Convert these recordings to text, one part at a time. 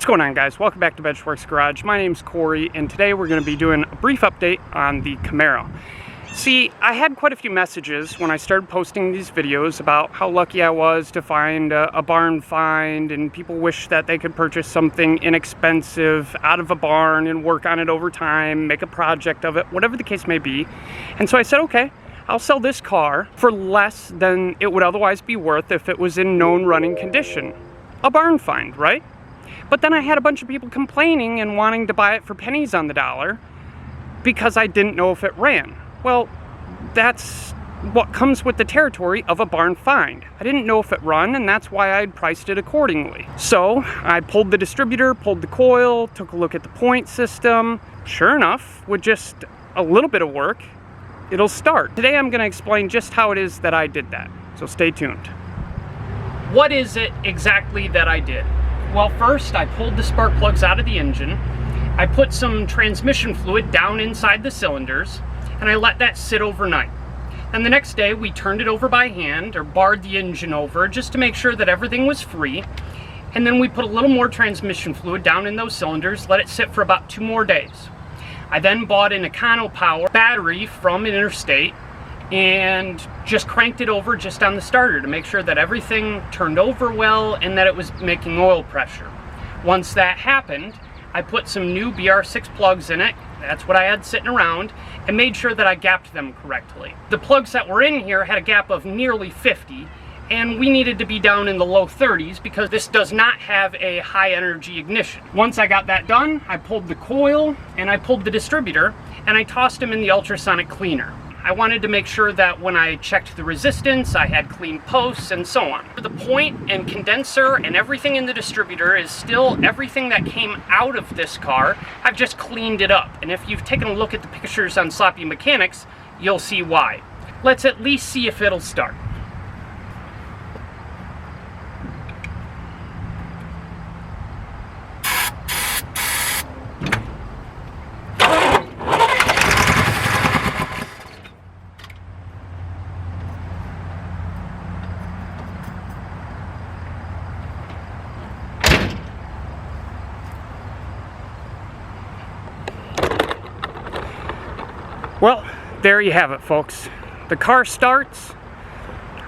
going on, guys? Welcome back to Benchworks Garage. My name's Corey, and today we're going to be doing a brief update on the Camaro. See, I had quite a few messages when I started posting these videos about how lucky I was to find a barn find, and people wish that they could purchase something inexpensive out of a barn and work on it over time, make a project of it, whatever the case may be. And so I said, okay, I'll sell this car for less than it would otherwise be worth if it was in known running condition. A barn find, right? But then I had a bunch of people complaining and wanting to buy it for pennies on the dollar because I didn't know if it ran. Well, that's what comes with the territory of a barn find. I didn't know if it run, and that's why I'd priced it accordingly. So I pulled the distributor, pulled the coil, took a look at the point system. Sure enough, with just a little bit of work, it'll start. Today I'm going to explain just how it is that I did that, so stay tuned. What is it exactly that I did? Well, first I pulled the spark plugs out of the engine. I put some transmission fluid down inside the cylinders, and I let that sit overnight. And the next day we turned it over by hand, or barred the engine over, just to make sure that everything was free. And then we put a little more transmission fluid down in those cylinders, let it sit for about 2 more days. I then bought an Econo-Power battery from Interstate and just cranked it over just on the starter to make sure that everything turned over well and that it was making oil pressure. Once that happened, I put some new BR6 plugs in it, that's what I had sitting around, and made sure that I gapped them correctly. The plugs that were in here had a gap of nearly 50, and we needed to be down in the low 30s because this does not have a high energy ignition. Once I got that done, I pulled the coil and I pulled the distributor and I tossed them in the ultrasonic cleaner. I wanted to make sure that when I checked the resistance, I had clean posts and so on. The point and condenser and everything in the distributor is still everything that came out of this car. I've just cleaned it up. And if you've taken a look at the pictures on Sloppy Mechanics, you'll see why. Let's at least see if it'll start. Well, there you have it, folks. The car starts.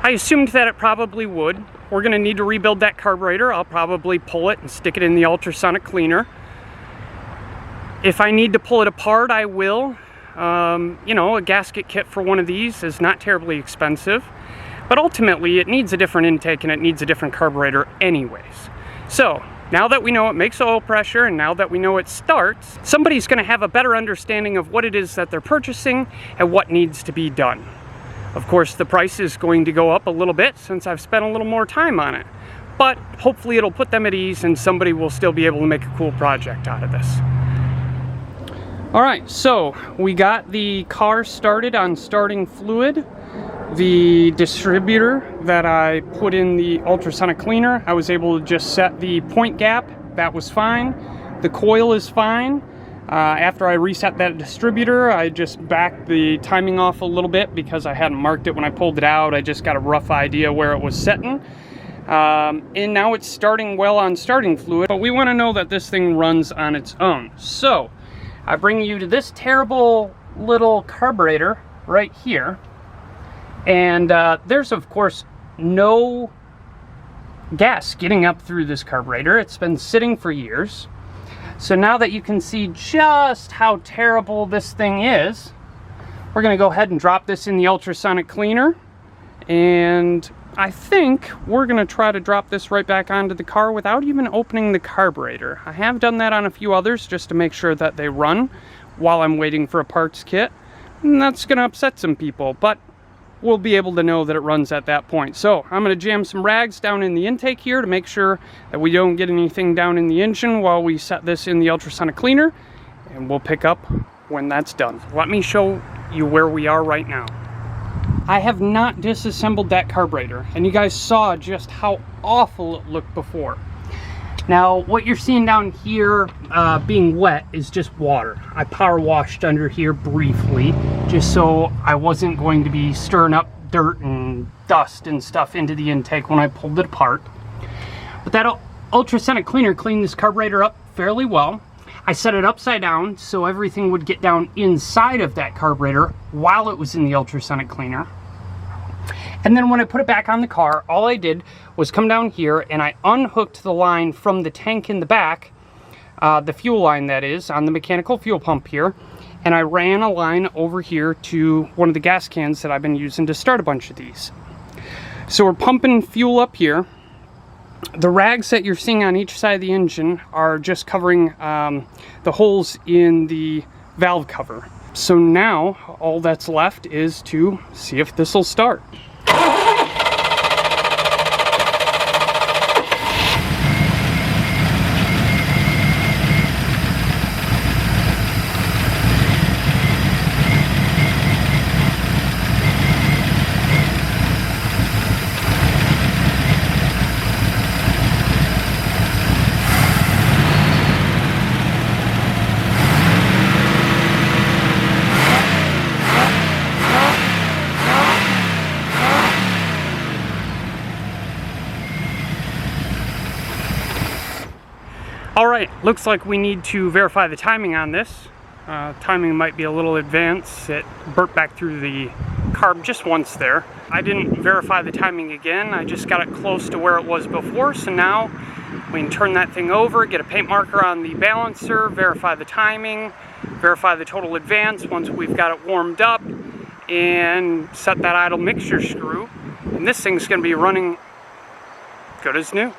I assumed that it probably would. We're going to need to rebuild that carburetor. I'll probably pull it and stick it in the ultrasonic cleaner. If I need to pull it apart, I will. You know, a gasket kit for one of these is not terribly expensive. But ultimately, it needs a different intake and it needs a different carburetor anyways. So, now that we know it makes oil pressure and now that we know it starts, somebody's going to have a better understanding of what it is that they're purchasing and what needs to be done. Of course, the price is going to go up a little bit since I've spent a little more time on it. But hopefully it'll put them at ease and somebody will still be able to make a cool project out of this. Alright, so we got the car started on starting fluid. The distributor that I put in the ultrasonic cleaner, I was able to just set the point gap. That was fine. The coil is fine. After I reset that distributor, I just backed the timing off a little bit because I hadn't marked it when I pulled it out. I just got a rough idea where it was setting. And now it's starting well on starting fluid, but we want to know that this thing runs on its own. So I bring you to this terrible little carburetor right here. And there's, of course, no gas getting up through this carburetor. It's been sitting for years. So now that you can see just how terrible this thing is, we're going to go ahead and drop this in the ultrasonic cleaner. And I think we're going to try to drop this right back onto the car without even opening the carburetor. I have done that on a few others just to make sure that they run while I'm waiting for a parts kit. And that's going to upset some people, but we'll be able to know that it runs at that point. So I'm going to jam some rags down in the intake here to make sure that we don't get anything down in the engine while we set this in the ultrasonic cleaner, and we'll pick up when that's done. Let me show you where we are right now. I have not disassembled that carburetor, and you guys saw just how awful it looked before. Now, what you're seeing down here being wet is just water. I power washed under here briefly, just so I wasn't going to be stirring up dirt and dust and stuff into the intake when I pulled it apart. But that ultrasonic cleaner cleaned this carburetor up fairly well. I set it upside down so everything would get down inside of that carburetor while it was in the ultrasonic cleaner. And then when I put it back on the car, all I did was come down here and I unhooked the line from the tank in the back, the fuel line that is, on the mechanical fuel pump here, and I ran a line over here to one of the gas cans that I've been using to start a bunch of these. So we're pumping fuel up here. The rags that you're seeing on each side of the engine are just covering the holes in the valve cover. So now all that's left is to see if this will start. Alright, looks like we need to verify the timing on this. Timing might be a little advanced. It burnt back through the carb just once there. I didn't verify the timing again. I just got it close to where it was before, so now we can turn that thing over, get a paint marker on the balancer, verify the timing, verify the total advance once we've got it warmed up, and set that idle mixture screw. And this thing's going to be running good as new.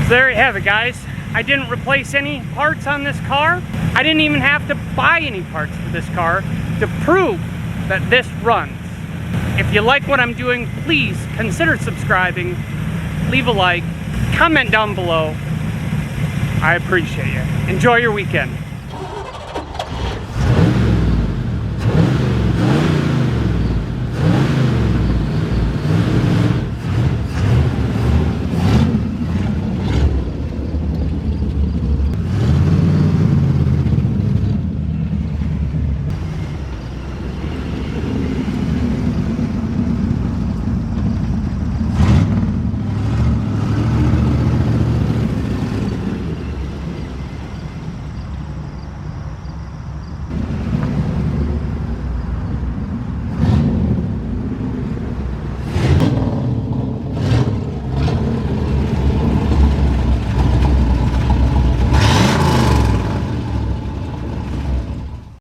There you have it, guys. I didn't replace any parts on this car. I didn't even have to buy any parts for this car to prove that this runs. If you like what I'm doing, please consider subscribing, leave a like, comment down below. I appreciate you. Enjoy your weekend.